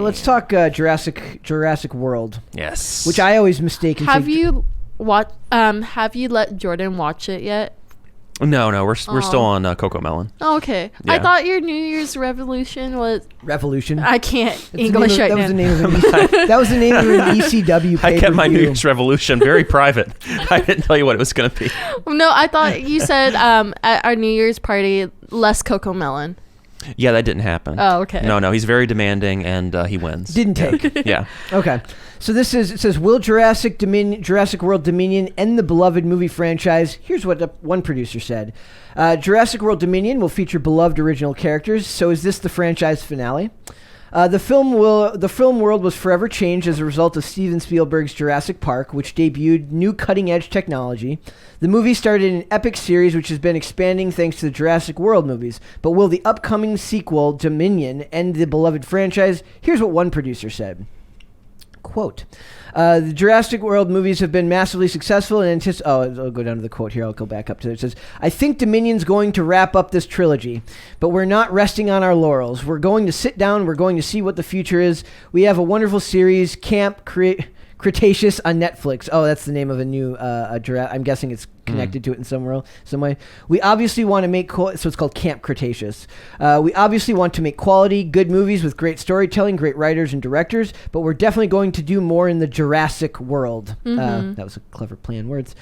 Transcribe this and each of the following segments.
let's talk Jurassic World. Yes. Which I always mistake. Have you let Jordan watch it yet? No, we're still on Cocomelon. Oh, okay. Yeah. I thought your New Year's revolution was Revolution. I can't English right now. That was the name of an ECW pay-per-view. I kept my New Year's revolution very private. I didn't tell you what it was going to be. No, I thought you said at our New Year's party less Cocomelon. Yeah, that didn't happen. Oh, okay. No, he's very demanding, and he wins. Didn't take. Yeah. Okay. So it says, will Jurassic World Dominion end the beloved movie franchise? Here's what one producer said. Jurassic World Dominion will feature beloved original characters, so is this the franchise finale? The film world was forever changed as a result of Steven Spielberg's Jurassic Park, which debuted new cutting-edge technology. The movie started an epic series which has been expanding thanks to the Jurassic World movies. But will the upcoming sequel, Dominion, end the beloved franchise? Here's what one producer said. Quote, the Jurassic World movies have been massively successful and I'll go down to the quote here. I'll go back up to it. It says, I think Dominion's going to wrap up this trilogy, but we're not resting on our laurels. We're going to sit down. We're going to see what the future is. We have a wonderful series, Camp Cretaceous on Netflix. Oh, that's the name of a new I'm guessing it's connected to it in some way. We obviously want to make so it's called Camp Cretaceous. We obviously want to make quality, good movies with great storytelling, great writers and directors, but we're definitely going to do more in the Jurassic world. That was a clever play on words.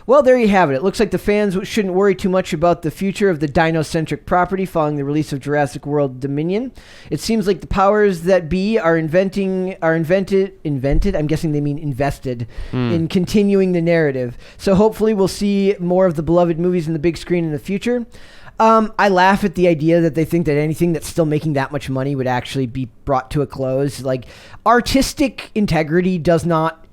Well, there you have it. It looks like the fans shouldn't worry too much about the future of the dino-centric property following the release of Jurassic World Dominion. It seems like the powers that be are invented, I'm guessing they mean invested, in continuing the narrative. So hopefully we'll see more of the beloved movies in the big screen in the future. I laugh at the idea that they think that anything that's still making that much money would actually be brought to a close. Like, artistic integrity does not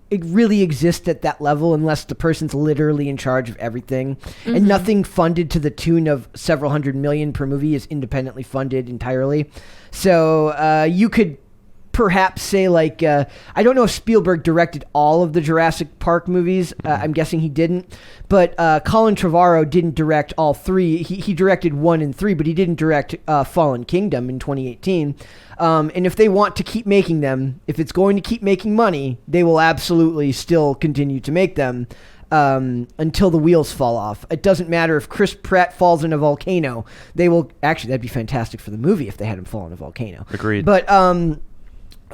it really exists at that level unless the person's literally in charge of everything. And nothing funded to the tune of several $100 million per movie is independently funded entirely. So you could perhaps say, like, I don't know if Spielberg directed all of the Jurassic Park movies. I'm guessing he didn't. But Colin Trevorrow didn't direct all three. He directed 1 and 3, but he didn't direct Fallen Kingdom in 2018. And if they want to keep making them, if it's going to keep making money, they will absolutely still continue to make them until the wheels fall off. It doesn't matter if Chris Pratt falls in a volcano. They will... Actually, that'd be fantastic for the movie if they had him fall in a volcano. Agreed. But...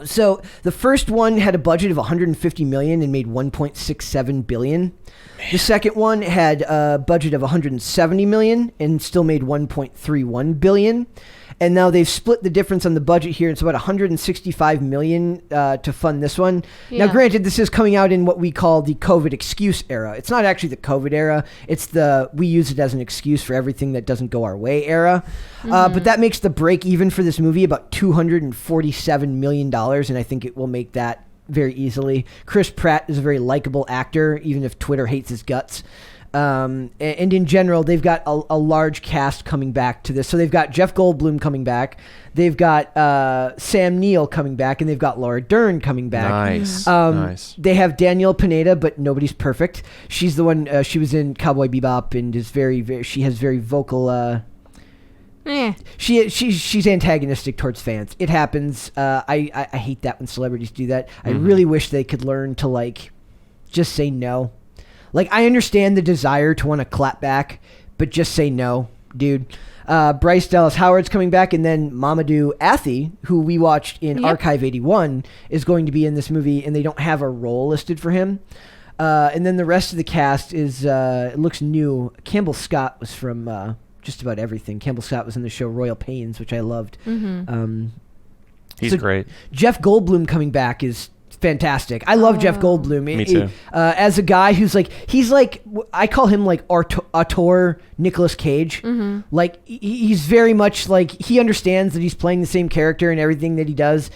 So the first one had a budget of $150 million and made $1.67 billion. Man. The second one had a budget of $170 million and still made $1.31 billion. And now they've split the difference on the budget here. It's about $165 million to fund this one. Yeah. Now, granted, this is coming out in what we call the COVID excuse era. It's not actually the COVID era. It's we use it as an excuse for everything that doesn't go our way era. But that makes the break even for this movie about $247 million, and I think it will make that very easily. Chris Pratt is a very likable actor, even if Twitter hates his guts. And in general, they've got a large cast coming back to this. So they've got Jeff Goldblum coming back. They've got Sam Neill coming back, and they've got Laura Dern coming back. Nice. Nice. They have Danielle Pineda, but nobody's perfect. She's the one. She was in Cowboy Bebop and is very. She has very vocal. She's antagonistic towards fans. It happens. I hate that when celebrities do that. I really wish they could learn to just say no. Like, I understand the desire to want to clap back, but just say no, dude. Bryce Dallas Howard's coming back, and then Mamadou Athie, who we watched in Archive 81, is going to be in this movie, and they don't have a role listed for him. And then the rest of the cast it looks new. Campbell Scott was from just about everything. Campbell Scott was in the show Royal Pains, which I loved. He's great. Jeff Goldblum coming back is fantastic. I love Jeff Goldblum. Me too. As a guy who's he's I call him auteur Nicolas Cage. Like, he's very much he understands that he's playing the same character in everything that he does.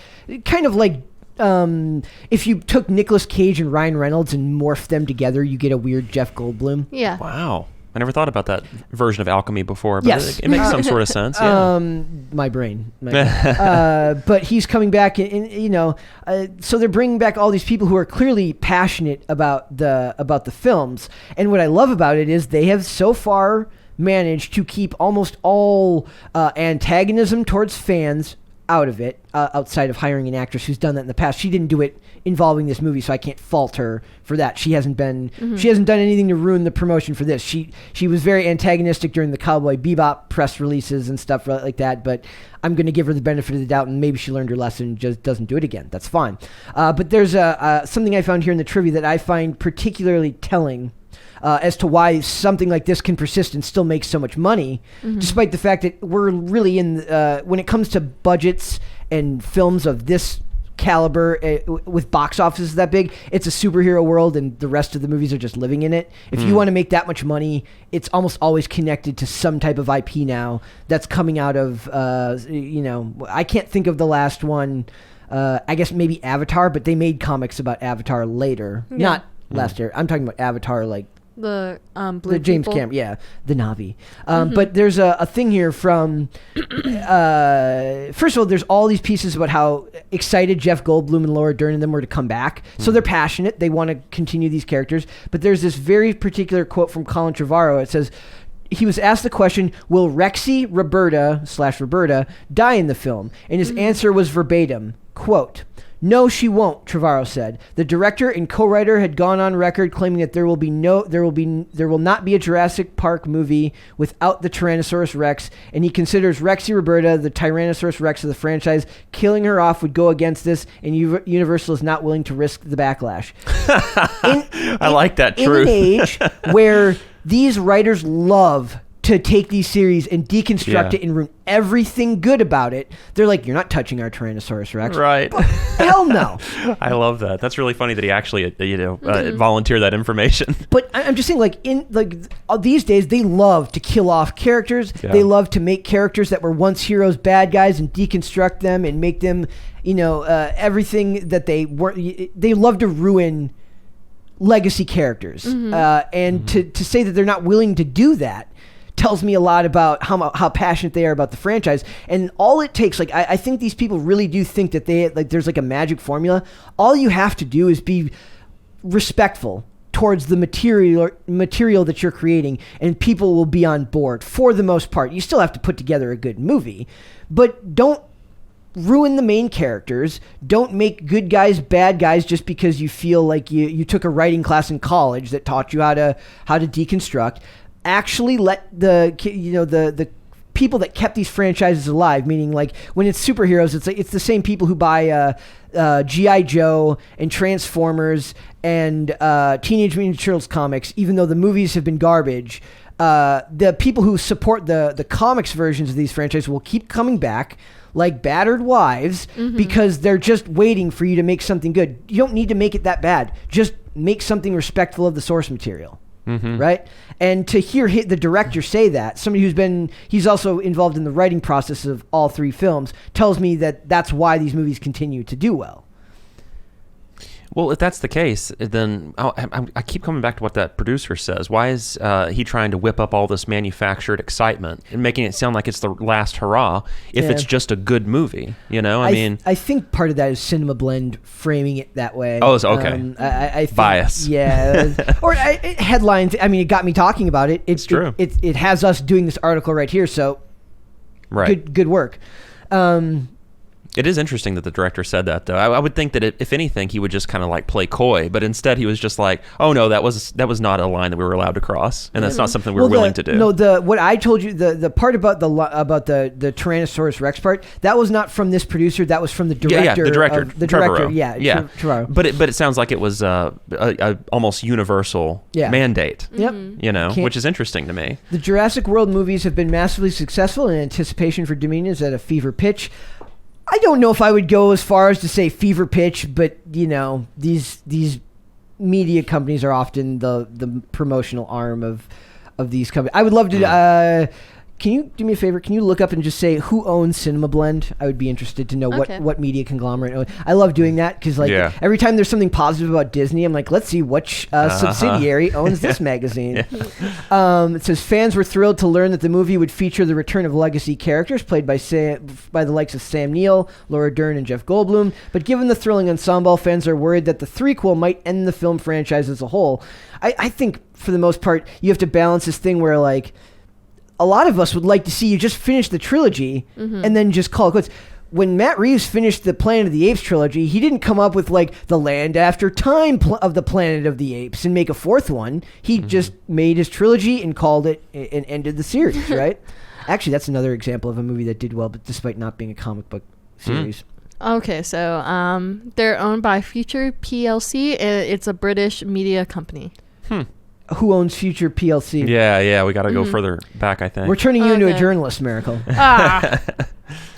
Kind of like if you took Nicolas Cage and Ryan Reynolds and morphed them together, you get a weird Jeff Goldblum. Yeah. Wow. I never thought about that version of alchemy before, but yes. it makes some sort of sense. Yeah. My brain. But he's coming back, and so they're bringing back all these people who are clearly passionate about the films. And what I love about it is they have so far managed to keep almost all antagonism towards fans out of it, outside of hiring an actress who's done that in the past. She didn't do it involving this movie, so I can't fault her for that. She hasn't done anything to ruin the promotion for this. She was very antagonistic during the Cowboy Bebop press releases and stuff like that, but I'm going to give her the benefit of the doubt, and maybe she learned her lesson and just doesn't do it again. That's fine. But there's something I found here in the trivia that I find particularly telling as to why something like this can persist and still make so much money, despite the fact that we're really when it comes to budgets and films of this caliber with box offices that big, it's a superhero world and the rest of the movies are just living in it. If you want to make that much money, it's almost always connected to some type of IP now that's coming out of, I can't think of the last one. I guess maybe Avatar, but they made comics about Avatar later. Yeah. Not last year. I'm talking about Avatar, like the blue the James people. Cameron, the Na'vi. But there's a thing here from first of all, there's all these pieces about how excited Jeff Goldblum and Laura Dern and them were to come back. So they're passionate. They want to continue these characters. But there's this very particular quote from Colin Trevorrow. It says, he was asked the question, will Rexy Roberta die in the film? And his answer was verbatim, quote, "No, she won't," Trevorrow said. The director and co-writer had gone on record claiming that there will not be a Jurassic Park movie without the Tyrannosaurus Rex, and he considers Rexy Roberta the Tyrannosaurus Rex of the franchise. Killing her off would go against this, and Universal is not willing to risk the backlash. I like that In truth. an age where these writers love to take these series and deconstruct it and ruin everything good about it, they're like, you're not touching our Tyrannosaurus Rex. Right. Hell no. I love that. That's really funny that he actually, volunteered that information. But I'm just saying, these days, they love to kill off characters. Yeah. They love to make characters that were once heroes bad guys and deconstruct them and make them, everything that they weren't. They love to ruin legacy characters. And to say that they're not willing to do that tells me a lot about how passionate they are about the franchise. And all it takes, I think these people really do think that there's a magic formula. All you have to do is be respectful towards the material that you're creating, and people will be on board for the most part. You still have to put together a good movie, but don't ruin the main characters. Don't make good guys bad guys just because you feel like you took a writing class in college that taught you how to deconstruct. Actually let the people that kept these franchises alive, meaning like when it's superheroes, it's the same people who buy G.I. Joe and Transformers and Teenage Mutant Ninja Turtles comics, even though the movies have been garbage. The people who support the comics versions of these franchises will keep coming back like battered wives because they're just waiting for you to make something good. You don't need to make it that bad. Just make something respectful of the source material. Right? And to hear the director say that, somebody he's also involved in the writing process of all three films, tells me that that's why these movies continue to do well. Well, if that's the case, then I keep coming back to what that producer says. Why is he trying to whip up all this manufactured excitement and making it sound like it's the last hurrah if it's just a good movie? I think part of that is Cinema Blend framing it that way. Oh, it's okay. I think, bias. Yeah. Or headlines. I mean, it got me talking about it. It's true. It has us doing this article right here, so good work. It is interesting that the director said that, though. I would think that if anything, he would just kind of play coy, but instead he was just like, "Oh no, that was not a line that we were allowed to cross, and that's not something we were willing to do." No, what I told you, the part about the Tyrannosaurus Rex part, that was not from this producer. That was from the director. The director. Trevorrow. But it sounds like it was a almost universal mandate. Yep. Which is interesting to me. The Jurassic World movies have been massively successful, and anticipation for Dominion is at a fever pitch. I don't know if I would go as far as to say fever pitch, but these media companies are often the promotional arm of these companies. I would love to. Can you do me a favor? Can you look up and just say who owns Cinema Blend? I would be interested to know what media conglomerate owns. I love doing that because every time there's something positive about Disney, I'm like, let's see which subsidiary owns this magazine. It says fans were thrilled to learn that the movie would feature the return of legacy characters played by the likes of Sam Neill, Laura Dern, and Jeff Goldblum. But given the thrilling ensemble, fans are worried that the threequel might end the film franchise as a whole. I think for the most part, you have to balance this thing where a lot of us would like to see you just finish the trilogy and then just call it quits. when Matt Reeves finished the Planet of the Apes trilogy, he didn't come up with like the Land After Time of the Planet of the Apes and make a fourth one. He just made his trilogy and called it and ended the series, right? Actually, that's another example of a movie that did well, but despite not being a comic book series. Okay, so they're owned by Future PLC, and it's a British media company. Who owns Future PLC? Yeah, we got to go further back, I think. We're turning you into a journalist, Miracle.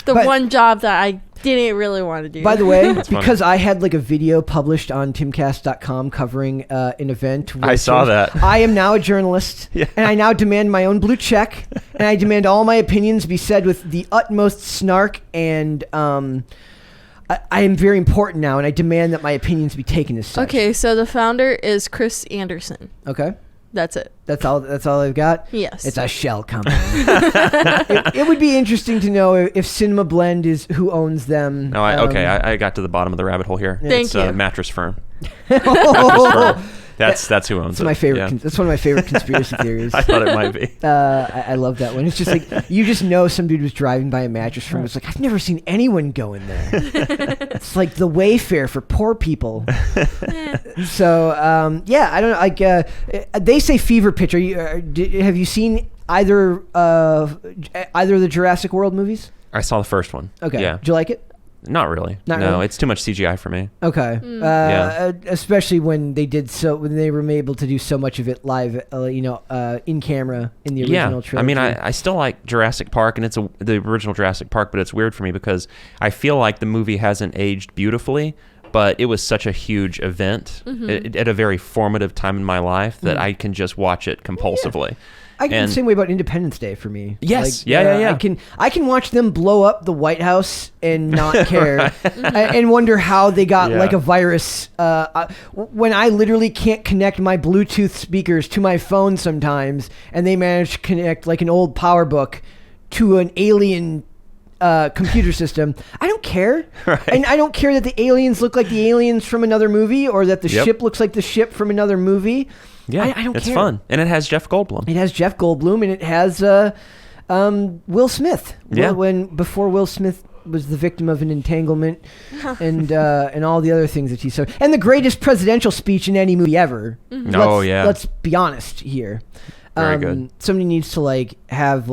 The one job that I didn't really want to do. By the way, That's because I had like a video published on timcast.com covering an event. I saw that. I am now a journalist, and I now demand my own blue check, and I demand all my opinions be said with the utmost snark, and I am very important now, and I demand that my opinions be taken as such. Okay, so the founder is Chris Anderson. Okay. That's it. That's all they've got? Yes. It's a shell company. it would be interesting to know if Cinema Blend is who owns them. No, I got to the bottom of the rabbit hole here. Thank It's you. a mattress firm. Oh, That's who owns that's it. my favorite. Yeah. That's one of my favorite conspiracy theories. I thought it might be. I love that one. It's just like you just know some dude was driving by a mattress firm. It's like I've never seen anyone go in there. It's like the Wayfair for poor people. So I don't know. Like they say fever pitch. Have you seen either of the Jurassic World movies? I saw the first one. Okay. Yeah. Did you like it? Not really. Not no, really? it's too much CGI for me. Okay. Yeah. Especially when they were able to do so much of it live, in camera in the original trilogy. I mean, I still like Jurassic Park, and it's the original Jurassic Park, but it's weird for me because I feel like the movie hasn't aged beautifully, but it was such a huge event at a very formative time in my life that I can just watch it compulsively. I can the same way about Independence Day for me. Yes, like, yeah. I can watch them blow up the White House and not care, and wonder how they got like a virus. When I literally can't connect my Bluetooth speakers to my phone sometimes, and they manage to connect like an old PowerBook to an alien computer system. I don't care, and I don't care that the aliens look like the aliens from another movie, or that the ship looks like the ship from another movie. Yeah, I don't it's care. fun, and it has Jeff Goldblum. It has Jeff Goldblum, and it has Will Smith. Yeah. Before Will Smith was the victim of an entanglement, and all the other things that he said, and the greatest presidential speech in any movie ever. Let's be honest here. Very good. Somebody needs to have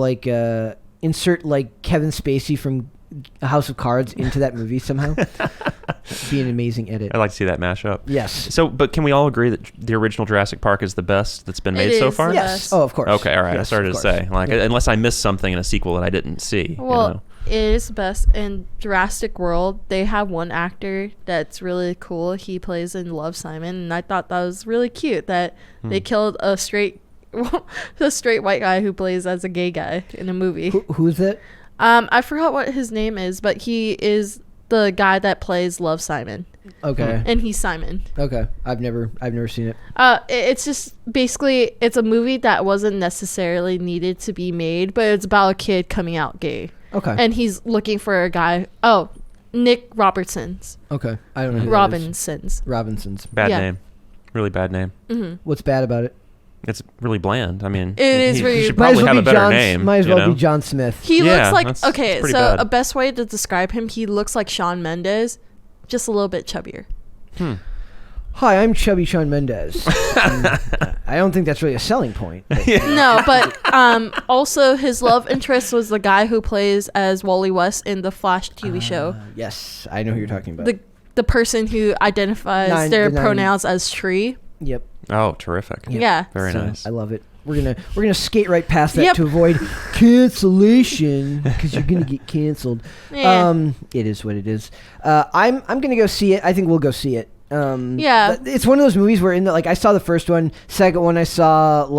insert Kevin Spacey from House of Cards into that movie somehow. Be an amazing edit. I'd like to see that mashup. Yes. So, but can we all agree that the original Jurassic Park is the best that's been made so far? Yes. Oh, of course. Okay, all right. Yes, I started to say, unless I missed something in a sequel that I didn't see. Well, it is the best. In Jurassic World, they have one actor that's really cool. He plays in Love, Simon, and I thought that was really cute that they killed a straight white guy who plays as a gay guy in a movie. Who's that? I forgot what his name is, but he is the guy that plays Love, Simon. Okay. And he's Simon. Okay. I've never seen it. It's just basically it's a movie that wasn't necessarily needed to be made, but it's about a kid coming out gay. Okay. And he's looking for a guy. Oh, Nick Robertson's. Okay. I don't know who Robinson's. Robinson's. Bad name. Really bad name. Mm-hmm. What's bad about it? It's really bland. I mean, it is really. He should probably have a better name. Might as well be John Smith. He looks like it's so bad. a best way to describe him, he looks like Shawn Mendes, just a little bit chubbier. Hi, I'm Chubby Shawn Mendes. I don't think that's really a selling point. But. No, but also his love interest was the guy who plays as Wally West in the Flash TV show. Yes, I know who you're talking about. The person who identifies their pronouns as tree. Yep. Oh, terrific. Yeah. Very nice. I love it. We're gonna skate right past that to avoid cancellation because you're gonna get canceled. Yeah. It is what it is. I'm gonna go see it. I think we'll go see it. Yeah. It's one of those movies where I saw the first one, second one I saw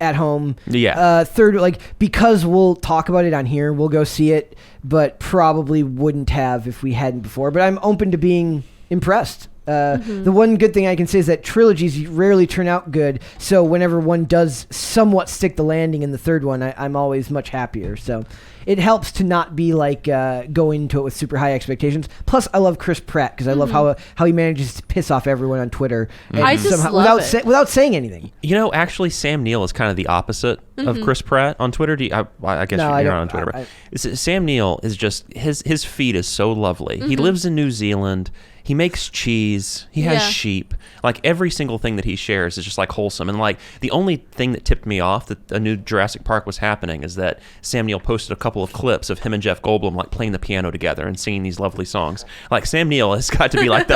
at home. Yeah. Third, because we'll talk about it on here, we'll go see it, but probably wouldn't have if we hadn't before. But I'm open to being impressed. The one good thing I can say is that trilogies rarely turn out good. So whenever one does somewhat stick the landing in the third one, I'm always much happier. So it helps to not be like going into it with super high expectations. Plus, I love Chris Pratt because I love how he manages to piss off everyone on Twitter and I just love it. without saying anything. You know, actually, Sam Neill is kind of the opposite of Chris Pratt on Twitter. I guess you're not on Twitter. Sam Neill is just his feed is so lovely. He lives in New Zealand. He makes cheese. He has sheep. Like every single thing that he shares is just like wholesome. And like the only thing that tipped me off that a new Jurassic Park was happening is that Sam Neill posted a couple of clips of him and Jeff Goldblum like playing the piano together and singing these lovely songs. Like Sam Neill has got to be like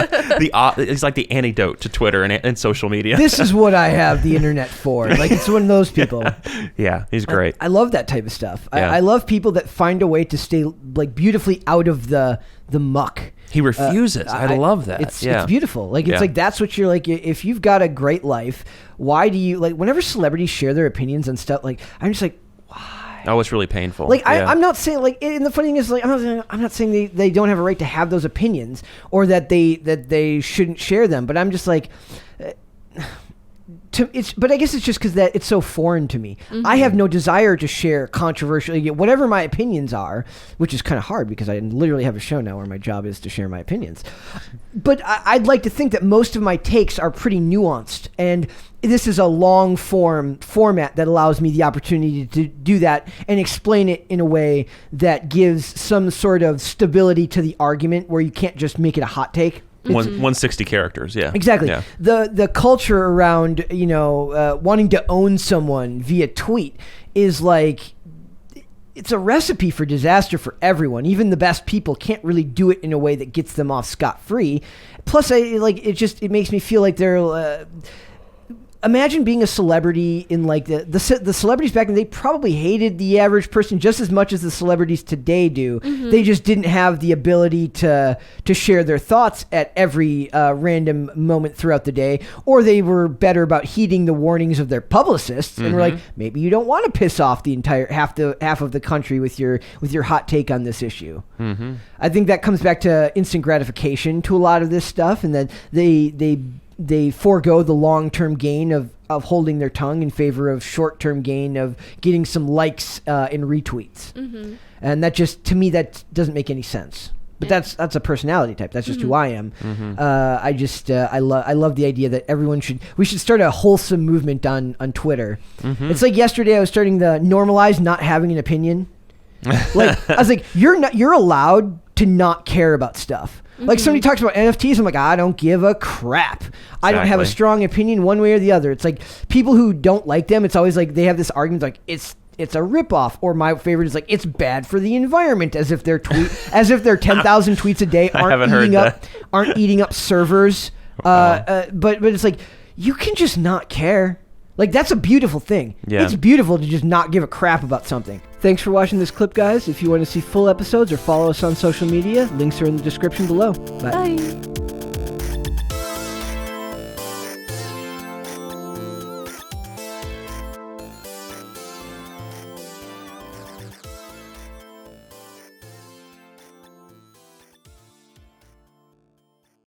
he's like the antidote to Twitter and social media. This is what I have the internet for. Like it's one of those people. Yeah, he's great. I love that type of stuff. Yeah. I love people that find a way to stay like beautifully out of the muck. He refuses. I love that. It's beautiful. Like it's like that's what you're like. If you've got a great life, why do you like? Whenever celebrities share their opinions on stuff, like I'm just like, why? Oh, it's really painful. Like I'm not saying like, and the funny thing is like I'm not saying they don't have a right to have those opinions or that they shouldn't share them. But I'm just like. But I guess it's just because that it's so foreign to me. I have no desire to share controversial, whatever my opinions are, which is kind of hard because I literally have a show now where my job is to share my opinions. But I'd like to think that most of my takes are pretty nuanced, and this is a long format that allows me the opportunity to do that and explain it in a way that gives some sort of stability to the argument where you can't just make it a hot take. 160 characters, yeah. Exactly. Yeah. The culture around, wanting to own someone via tweet is like, it's a recipe for disaster for everyone. Even the best people can't really do it in a way that gets them off scot-free. Plus, it makes me feel like they're... Imagine being a celebrity in like the celebrities back then. They probably hated the average person just as much as the celebrities today do. They just didn't have the ability to share their thoughts at every random moment throughout the day, or they were better about heeding the warnings of their publicists and were like, maybe you don't want to piss off the entire half of the country with your hot take on this issue. I think that comes back to instant gratification to a lot of this stuff, and that they forego the long-term gain of holding their tongue in favor of short-term gain of getting some likes and retweets. And that just, to me, that doesn't make any sense. But that's a personality type. That's just who I am. I love the idea that we should start a wholesome movement on Twitter. It's like yesterday I was starting to normalize not having an opinion. Like I was like, you're allowed to not care about stuff. Like somebody talks about NFTs, I'm like, I don't give a crap. I don't have a strong opinion one way or the other. It's like people who don't like them, it's always like they have this argument like it's a ripoff. Or my favorite is like it's bad for the environment, as if their 10,000 tweets a day aren't eating up servers. But it's like you can just not care. Like, that's a beautiful thing. Yeah. It's beautiful to just not give a crap about something. Thanks for watching this clip, guys. If you want to see full episodes or follow us on social media, links are in the description below. Bye.